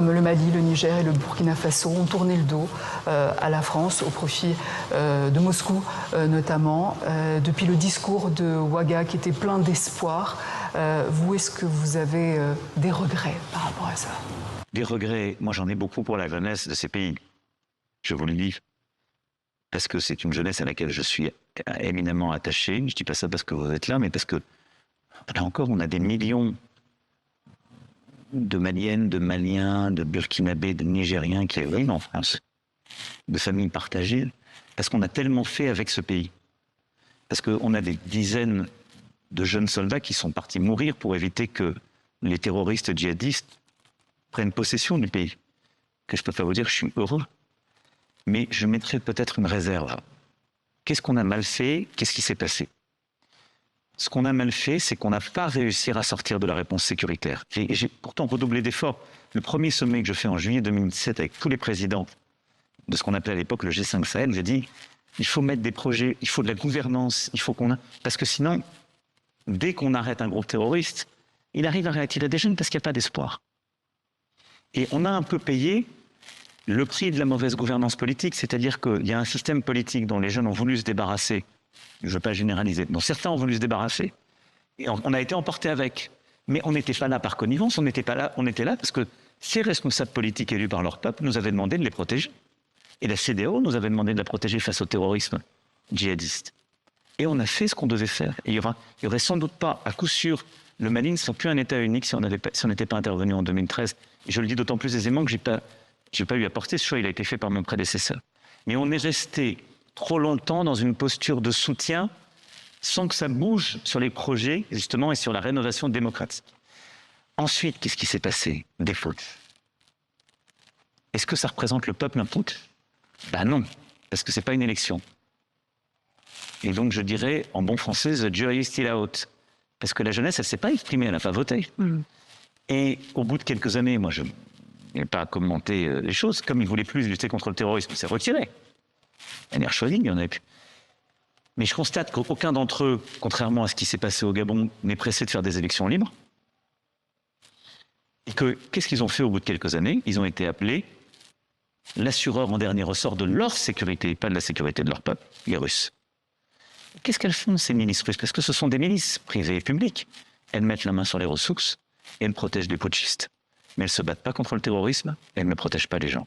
Le Mali, le Niger et le Burkina Faso ont tourné le dos à la France au profit de Moscou notamment. Depuis le discours de Ouaga qui était plein d'espoir, vous, est-ce que vous avez des regrets par rapport à ça? Des regrets, moi j'en ai beaucoup pour la jeunesse de ces pays. Je vous le dis. Parce que c'est une jeunesse à laquelle je suis éminemment attaché. Je ne dis pas ça parce que vous êtes là, mais parce que, là encore, on a des millions de Maliennes, de Maliens, de Burkinabés, de Nigériens qui arrivent en France, de familles partagées, parce qu'on a tellement fait avec ce pays. Parce qu'on a des dizaines de jeunes soldats qui sont partis mourir pour éviter que les terroristes djihadistes prennent possession du pays. Que je peux pas vous dire, je suis heureux. Mais je mettrai peut-être une réserve. Qu'est-ce qu'on a mal fait? Qu'est-ce qui s'est passé? Ce qu'on a mal fait, c'est qu'on n'a pas réussi à sortir de la réponse sécuritaire. J'ai pourtant redoublé d'efforts. Le premier sommet que je fais en juillet 2017 avec tous les présidents de ce qu'on appelait à l'époque le G5 Sahel, j'ai dit il faut mettre des projets, il faut de la gouvernance, il faut qu'on a... Parce que sinon, dès qu'on arrête un groupe terroriste, il arrive à réattirer des jeunes parce qu'il n'y a pas d'espoir. Et on a un peu payé le prix de la mauvaise gouvernance politique, c'est-à-dire qu'il y a un système politique dont les jeunes ont voulu se débarrasser, je ne veux pas généraliser, dont certains ont voulu se débarrasser, et on a été emportés avec. Mais on n'était pas là par connivence, on était là parce que ces responsables politiques élus par leur peuple nous avaient demandé de les protéger. Et la CEDEAO nous avait demandé de la protéger face au terrorisme djihadiste. Et on a fait ce qu'on devait faire. Et il y aurait sans doute pas, à coup sûr, le Mali ne serait plus un État unique si on n'était pas intervenu en 2013. Et je le dis d'autant plus aisément que j'ai pas eu à porter ce choix, il a été fait par mon prédécesseur. Mais on est resté trop longtemps dans une posture de soutien sans que ça bouge sur les projets, justement, et sur la rénovation démocratique. Ensuite, qu'est-ce qui s'est passé? Des fautes. Est-ce que ça représente le peuple un putsch? Ben non, parce que c'est pas une élection. Et donc je dirais, en bon français, the jury is still out. Parce que la jeunesse, elle ne s'est pas exprimée, elle n'a pas voté. Et au bout de quelques années, moi je n'ai pas commenté les choses, comme ils ne voulaient plus lutter contre le terrorisme, c'est retiré. Energ Schwening, il y en avait plus. Mais je constate qu'aucun d'entre eux, contrairement à ce qui s'est passé au Gabon, n'est pressé de faire des élections libres. Et que, qu'est-ce qu'ils ont fait au bout de quelques années? Ils ont été appelés l'assureur en dernier ressort de leur sécurité, pas de la sécurité de leur peuple, les Russes. Qu'est-ce qu'elles font, ces milices russes? Parce que ce sont des milices privées et publiques. Elles mettent la main sur les ressources et elles protègent les putschistes. Mais elles ne se battent pas contre le terrorisme et elles ne protègent pas les gens.